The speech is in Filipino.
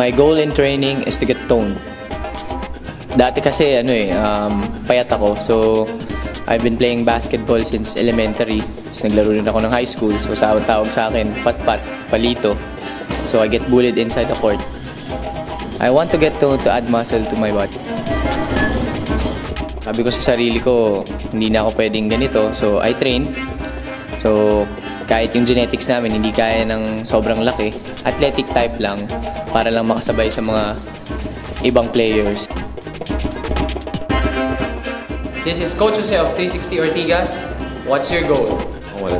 My goal in training is to get toned. Dati kasi payat ako. So I've been playing basketball since elementary. So, naglaro rin ako ng high school. So tawag sa akin, pat-pat, palito. So I get bullied inside the court. I want to get toned to add muscle to my body. Sabi ko sa sarili ko, hindi na ako pwedeng ganito. So I train. So kahit yung genetics namin hindi kaya ng sobrang laki, athletic type lang para lang makasabay sa mga ibang players. This is Coach Jose of 360 Ortigas. What's your goal? Ang